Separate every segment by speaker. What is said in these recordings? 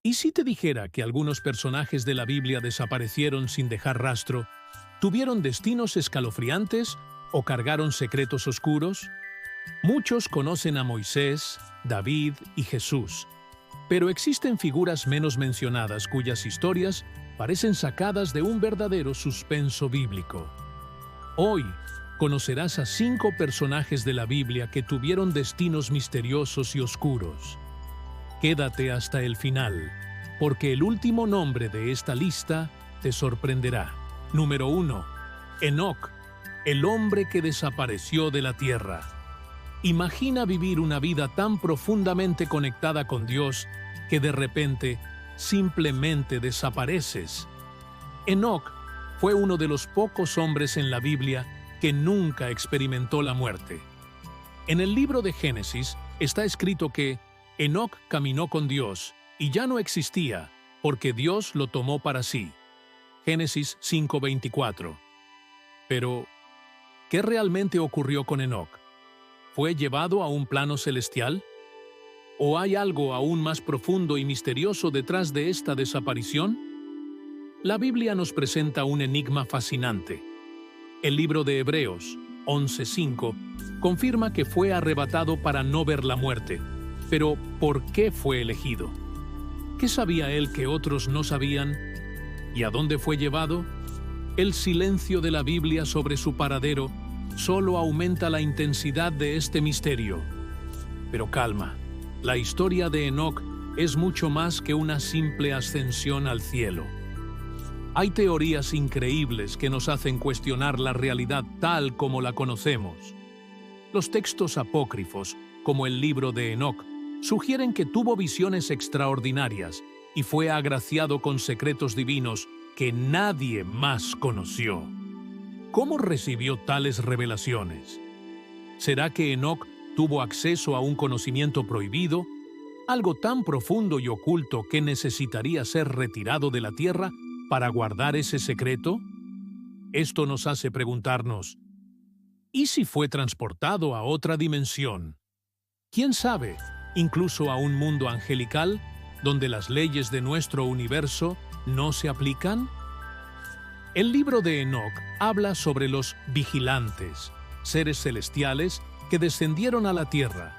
Speaker 1: ¿Y si te dijera que algunos personajes de la Biblia desaparecieron sin dejar rastro, tuvieron destinos escalofriantes o cargaron secretos oscuros? Muchos conocen a Moisés, David y Jesús, pero existen figuras menos mencionadas cuyas historias parecen sacadas de un verdadero suspenso bíblico. Hoy conocerás a 5 personajes de la Biblia que tuvieron destinos misteriosos y oscuros. Quédate hasta el final, porque el último nombre de esta lista te sorprenderá. Número 1. Enoc, el hombre que desapareció de la tierra. Imagina vivir una vida tan profundamente conectada con Dios que de repente simplemente desapareces. Enoc fue uno de los pocos hombres en la Biblia que nunca experimentó la muerte. En el libro de Génesis está escrito que Enoc caminó con Dios y ya no existía porque Dios lo tomó para sí. Génesis 5:24. Pero, ¿qué realmente ocurrió con Enoc? ¿Fue llevado a un plano celestial? ¿O hay algo aún más profundo y misterioso detrás de esta desaparición? La Biblia nos presenta un enigma fascinante. El libro de Hebreos 11:5 confirma que fue arrebatado para no ver la muerte. Pero, ¿por qué fue elegido? ¿Qué sabía él que otros no sabían? ¿Y a dónde fue llevado? El silencio de la Biblia sobre su paradero solo aumenta la intensidad de este misterio. Pero calma, la historia de Enoc es mucho más que una simple ascensión al cielo. Hay teorías increíbles que nos hacen cuestionar la realidad tal como la conocemos. Los textos apócrifos, como el libro de Enoc, sugieren que tuvo visiones extraordinarias y fue agraciado con secretos divinos que nadie más conoció. ¿Cómo recibió tales revelaciones? ¿Será que Enoc tuvo acceso a un conocimiento prohibido, algo tan profundo y oculto que necesitaría ser retirado de la tierra para guardar ese secreto? Esto nos hace preguntarnos, ¿y si fue transportado a otra dimensión? ¿Quién sabe, incluso a un mundo angelical, donde las leyes de nuestro universo no se aplican? El libro de Enoc habla sobre los vigilantes, seres celestiales que descendieron a la tierra.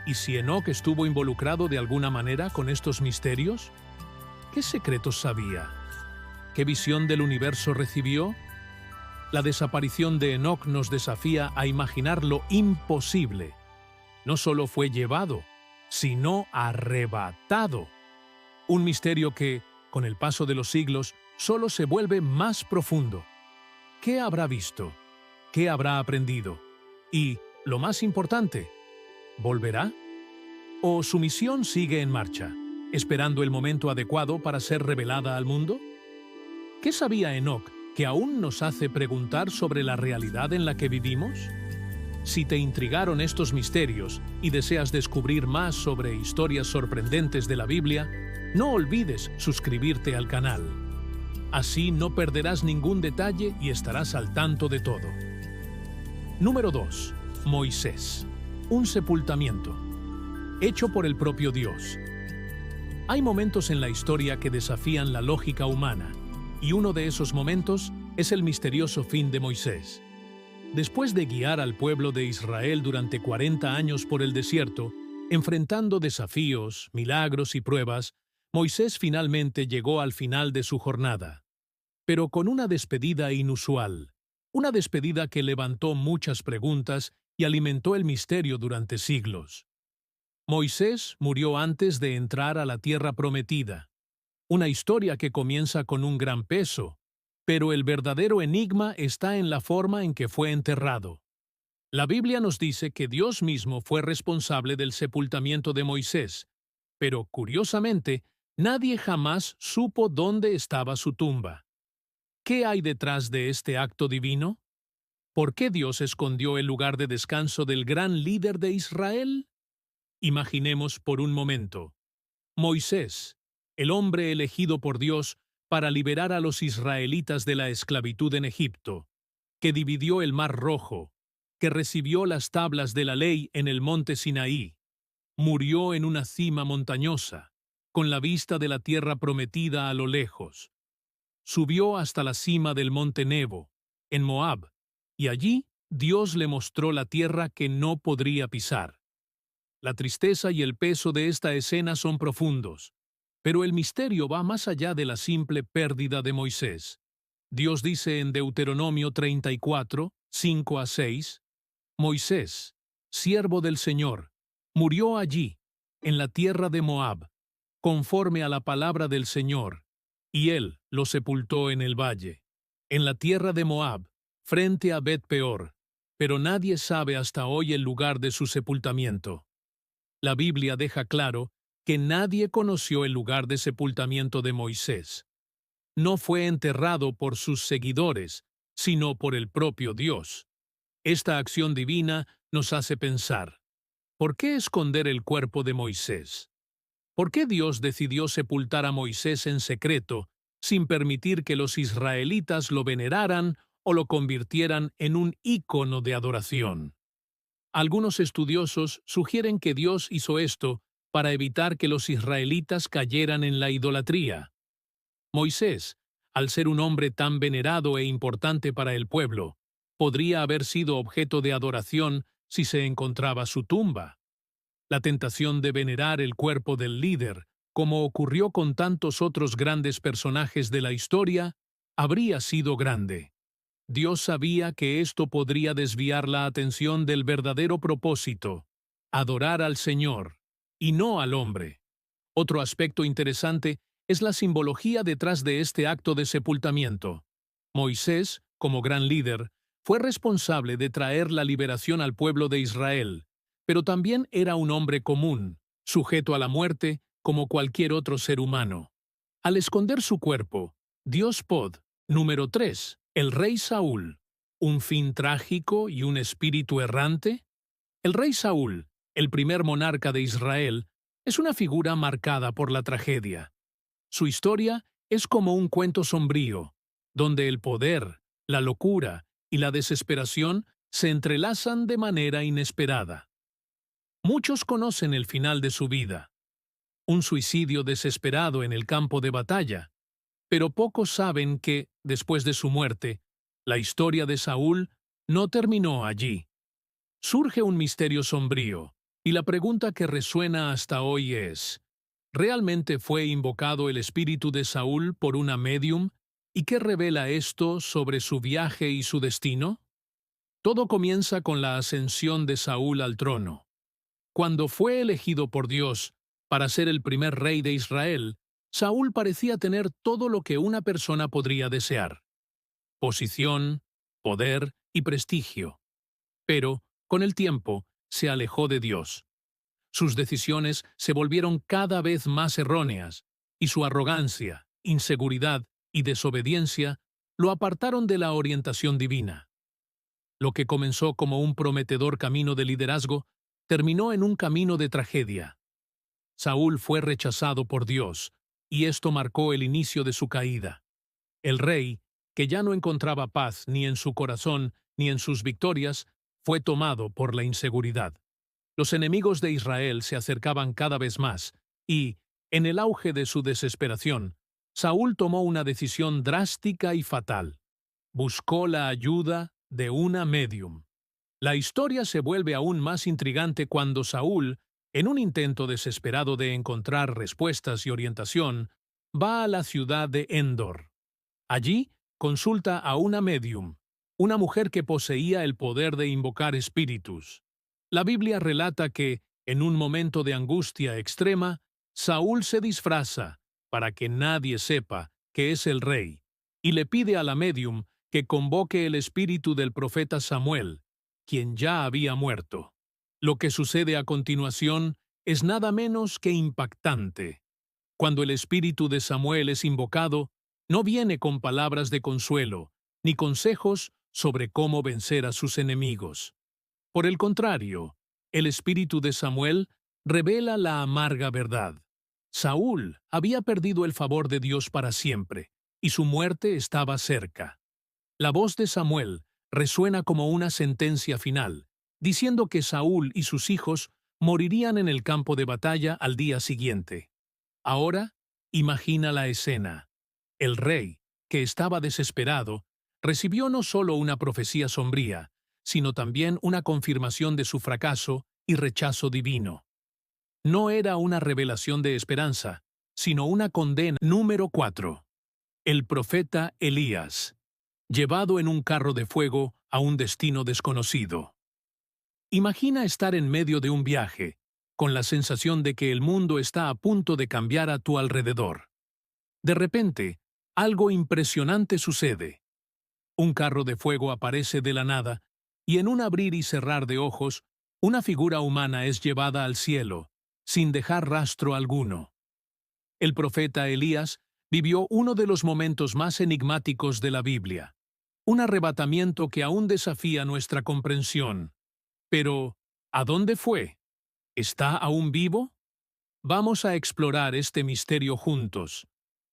Speaker 1: ¿Y si Enoc estuvo involucrado de alguna manera con estos misterios? ¿Qué secretos sabía? ¿Qué visión del universo recibió? La desaparición de Enoc nos desafía a imaginar lo imposible. No solo fue llevado, sino arrebatado. Un misterio que, con el paso de los siglos, solo se vuelve más profundo. ¿Qué habrá visto? ¿Qué habrá aprendido? Y, lo más importante, ¿volverá? ¿O su misión sigue en marcha, esperando el momento adecuado para ser revelada al mundo? ¿Qué sabía Enoc que aún nos hace preguntar sobre la realidad en la que vivimos? Si te intrigaron estos misterios y deseas descubrir más sobre historias sorprendentes de la Biblia, no olvides suscribirte al canal. Así no perderás ningún detalle y estarás al tanto de todo. Número 2. Moisés. Un sepultamiento. Hecho por el propio Dios. Hay momentos en la historia que desafían la lógica humana, y uno de esos momentos es el misterioso fin de Moisés. Después de guiar al pueblo de Israel durante 40 años por el desierto, enfrentando desafíos, milagros y pruebas, Moisés finalmente llegó al final de su jornada. Pero con una despedida inusual, una despedida que levantó muchas preguntas y alimentó el misterio durante siglos. Moisés murió antes de entrar a la tierra prometida. Una historia que comienza con un gran peso, pero el verdadero enigma está en la forma en que fue enterrado. La Biblia nos dice que Dios mismo fue responsable del sepultamiento de Moisés, pero curiosamente, nadie jamás supo dónde estaba su tumba. ¿Qué hay detrás de este acto divino? ¿Por qué Dios escondió el lugar de descanso del gran líder de Israel? Imaginemos por un momento. Moisés, el hombre elegido por Dios para liberar a los israelitas de la esclavitud en Egipto, que dividió el Mar Rojo, que recibió las tablas de la ley en el monte Sinaí, murió en una cima montañosa, con la vista de la tierra prometida a lo lejos. Subió hasta la cima del monte Nebo, en Moab, y allí Dios le mostró la tierra que no podría pisar. La tristeza y el peso de esta escena son profundos, pero el misterio va más allá de la simple pérdida de Moisés. Dios dice en Deuteronomio 34, 5 a 6, Moisés, siervo del Señor, murió allí, en la tierra de Moab, conforme a la palabra del Señor, y él lo sepultó en el valle, en la tierra de Moab, frente a Bet-peor, pero nadie sabe hasta hoy el lugar de su sepultamiento. La Biblia deja claro que nadie conoció el lugar de sepultamiento de Moisés. No fue enterrado por sus seguidores, sino por el propio Dios. Esta acción divina nos hace pensar, ¿por qué esconder el cuerpo de Moisés? ¿Por qué Dios decidió sepultar a Moisés en secreto, sin permitir que los israelitas lo veneraran o lo convirtieran en un ícono de adoración? Algunos estudiosos sugieren que Dios hizo esto para evitar que los israelitas cayeran en la idolatría. Moisés, al ser un hombre tan venerado e importante para el pueblo, podría haber sido objeto de adoración si se encontraba su tumba. La tentación de venerar el cuerpo del líder, como ocurrió con tantos otros grandes personajes de la historia, habría sido grande. Dios sabía que esto podría desviar la atención del verdadero propósito, adorar al Señor, y no al hombre. Otro aspecto interesante es la simbología detrás de este acto de sepultamiento. Moisés, como gran líder, fue responsable de traer la liberación al pueblo de Israel, pero también era un hombre común, sujeto a la muerte como cualquier otro ser humano. Al esconder su cuerpo, Dios Pod, número 3, el rey Saúl, ¿un fin trágico y un espíritu errante? El rey Saúl, el primer monarca de Israel, es una figura marcada por la tragedia. Su historia es como un cuento sombrío, donde el poder, la locura y la desesperación se entrelazan de manera inesperada. Muchos conocen el final de su vida, un suicidio desesperado en el campo de batalla, pero pocos saben que, después de su muerte, la historia de Saúl no terminó allí. Surge un misterio sombrío, y la pregunta que resuena hasta hoy es, ¿realmente fue invocado el espíritu de Saúl por una médium? ¿Y qué revela esto sobre su viaje y su destino? Todo comienza con la ascensión de Saúl al trono. Cuando fue elegido por Dios para ser el primer rey de Israel, Saúl parecía tener todo lo que una persona podría desear: posición, poder y prestigio. Pero, con el tiempo, se alejó de Dios. Sus decisiones se volvieron cada vez más erróneas, y su arrogancia, inseguridad y desobediencia lo apartaron de la orientación divina. Lo que comenzó como un prometedor camino de liderazgo terminó en un camino de tragedia. Saúl fue rechazado por Dios, y esto marcó el inicio de su caída. El rey, que ya no encontraba paz ni en su corazón ni en sus victorias, fue tomado por la inseguridad. Los enemigos de Israel se acercaban cada vez más, y, en el auge de su desesperación, Saúl tomó una decisión drástica y fatal. Buscó la ayuda de una médium. La historia se vuelve aún más intrigante cuando Saúl, en un intento desesperado de encontrar respuestas y orientación, va a la ciudad de Endor. Allí consulta a una médium, una mujer que poseía el poder de invocar espíritus. La Biblia relata que, en un momento de angustia extrema, Saúl se disfraza, para que nadie sepa que es el rey, y le pide a la médium que convoque el espíritu del profeta Samuel, quien ya había muerto. Lo que sucede a continuación es nada menos que impactante. Cuando el espíritu de Samuel es invocado, no viene con palabras de consuelo, ni consejos sobre cómo vencer a sus enemigos. Por el contrario, el espíritu de Samuel revela la amarga verdad. Saúl había perdido el favor de Dios para siempre, y su muerte estaba cerca. La voz de Samuel resuena como una sentencia final, diciendo que Saúl y sus hijos morirían en el campo de batalla al día siguiente. Ahora, imagina la escena. El rey, que estaba desesperado, recibió no solo una profecía sombría, sino también una confirmación de su fracaso y rechazo divino. No era una revelación de esperanza, sino una condena. Número 4. El profeta Elías, llevado en un carro de fuego a un destino desconocido. Imagina estar en medio de un viaje, con la sensación de que el mundo está a punto de cambiar a tu alrededor. De repente, algo impresionante sucede. Un carro de fuego aparece de la nada, y en un abrir y cerrar de ojos, una figura humana es llevada al cielo, sin dejar rastro alguno. El profeta Elías vivió uno de los momentos más enigmáticos de la Biblia, un arrebatamiento que aún desafía nuestra comprensión. Pero, ¿a dónde fue? ¿Está aún vivo? Vamos a explorar este misterio juntos.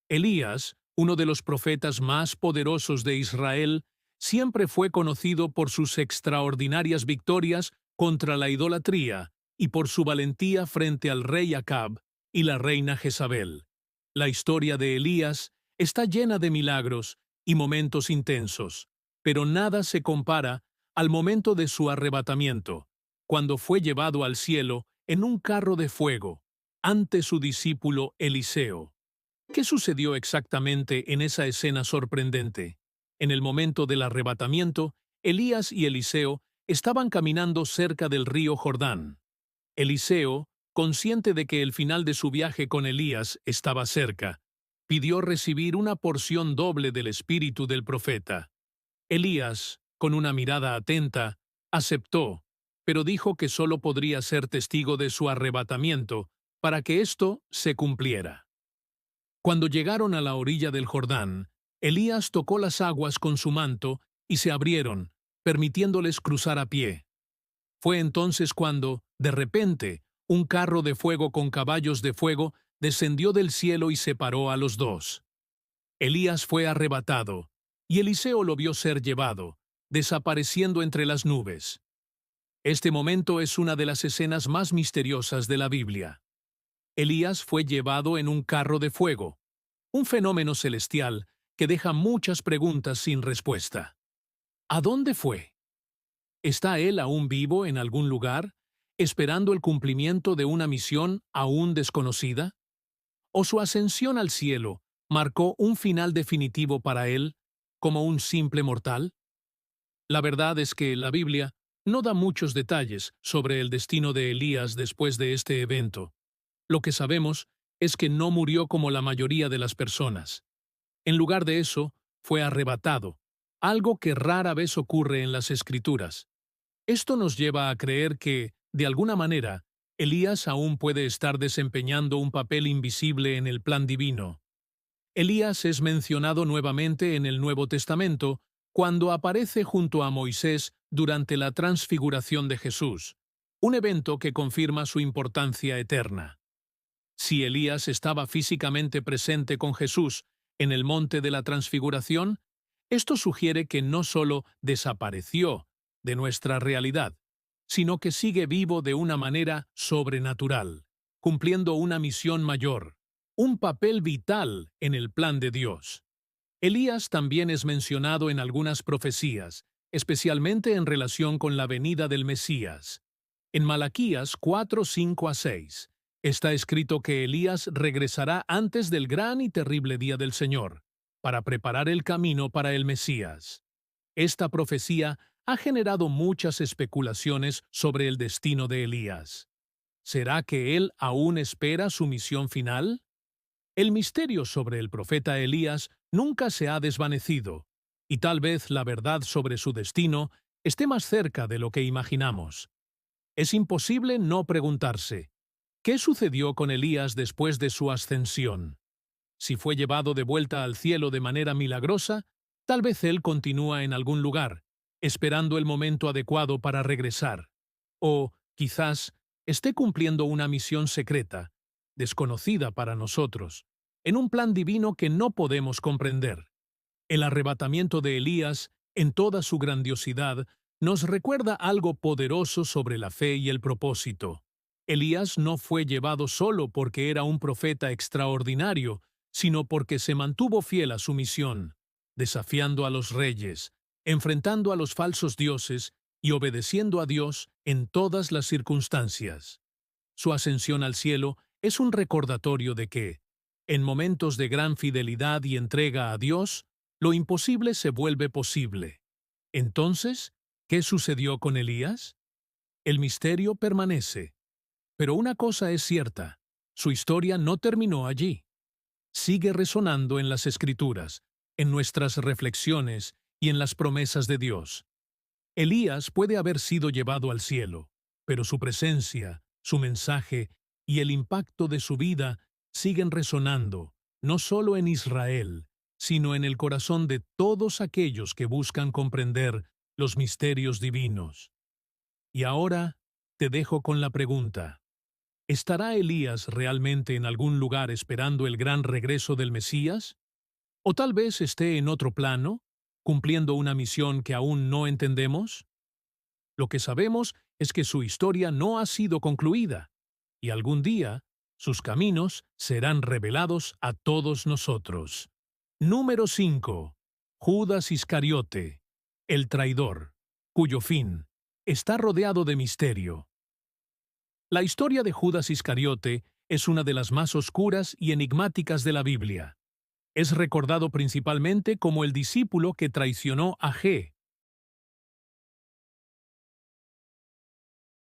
Speaker 1: Elías, uno de los profetas más poderosos de Israel, siempre fue conocido por sus extraordinarias victorias contra la idolatría y por su valentía frente al rey Acab y la reina Jezabel. La historia de Elías está llena de milagros y momentos intensos, pero nada se compara al momento de su arrebatamiento, cuando fue llevado al cielo en un carro de fuego, ante su discípulo Eliseo. ¿Qué sucedió exactamente en esa escena sorprendente? En el momento del arrebatamiento, Elías y Eliseo estaban caminando cerca del río Jordán. Eliseo, consciente de que el final de su viaje con Elías estaba cerca, pidió recibir una porción doble del espíritu del profeta. Elías, con una mirada atenta, aceptó, pero dijo que solo podría ser testigo de su arrebatamiento para que esto se cumpliera. Cuando llegaron a la orilla del Jordán, Elías tocó las aguas con su manto y se abrieron, permitiéndoles cruzar a pie. Fue entonces cuando, de repente, un carro de fuego con caballos de fuego descendió del cielo y separó a los dos. Elías fue arrebatado, y Eliseo lo vio ser llevado, desapareciendo entre las nubes. Este momento es una de las escenas más misteriosas de la Biblia. Elías fue llevado en un carro de fuego, un fenómeno celestial que deja muchas preguntas sin respuesta. ¿A dónde fue? ¿Está él aún vivo en algún lugar, esperando el cumplimiento de una misión aún desconocida? ¿O su ascensión al cielo marcó un final definitivo para él, como un simple mortal? La verdad es que la Biblia no da muchos detalles sobre el destino de Elías después de este evento. Lo que sabemos es que no murió como la mayoría de las personas. En lugar de eso, fue arrebatado, algo que rara vez ocurre en las Escrituras. Esto nos lleva a creer que, de alguna manera, Elías aún puede estar desempeñando un papel invisible en el plan divino. Elías es mencionado nuevamente en el Nuevo Testamento cuando aparece junto a Moisés durante la transfiguración de Jesús, un evento que confirma su importancia eterna. Si Elías estaba físicamente presente con Jesús en el monte de la transfiguración, esto sugiere que no solo desapareció de nuestra realidad, sino que sigue vivo de una manera sobrenatural, cumpliendo una misión mayor, un papel vital en el plan de Dios. Elías también es mencionado en algunas profecías, especialmente en relación con la venida del Mesías. En Malaquías 4:5-6, está escrito que Elías regresará antes del gran y terrible día del Señor, para preparar el camino para el Mesías. Esta profecía ha generado muchas especulaciones sobre el destino de Elías. ¿Será que él aún espera su misión final? El misterio sobre el profeta Elías nunca se ha desvanecido, y tal vez la verdad sobre su destino esté más cerca de lo que imaginamos. Es imposible no preguntarse, ¿qué sucedió con Elías después de su ascensión? Si fue llevado de vuelta al cielo de manera milagrosa, tal vez él continúa en algún lugar, esperando el momento adecuado para regresar. O, quizás, esté cumpliendo una misión secreta, desconocida para nosotros, en un plan divino que no podemos comprender. El arrebatamiento de Elías, en toda su grandiosidad, nos recuerda algo poderoso sobre la fe y el propósito. Elías no fue llevado solo porque era un profeta extraordinario, sino porque se mantuvo fiel a su misión, desafiando a los reyes, enfrentando a los falsos dioses y obedeciendo a Dios en todas las circunstancias. Su ascensión al cielo es un recordatorio de que, en momentos de gran fidelidad y entrega a Dios, lo imposible se vuelve posible. Entonces, ¿qué sucedió con Elías? El misterio permanece. Pero una cosa es cierta, su historia no terminó allí. Sigue resonando en las Escrituras, en nuestras reflexiones y en las promesas de Dios. Elías puede haber sido llevado al cielo, pero su presencia, su mensaje y el impacto de su vida siguen resonando, no solo en Israel, sino en el corazón de todos aquellos que buscan comprender los misterios divinos. Y ahora te dejo con la pregunta: ¿estará Elías realmente en algún lugar esperando el gran regreso del Mesías? ¿O tal vez esté en otro plano, cumpliendo una misión que aún no entendemos? Lo que sabemos es que su historia no ha sido concluida, y algún día sus caminos serán revelados a todos nosotros. Número 5. Judas Iscariote, el traidor, cuyo fin está rodeado de misterio. La historia de Judas Iscariote es una de las más oscuras y enigmáticas de la Biblia. Es recordado principalmente como el discípulo que traicionó a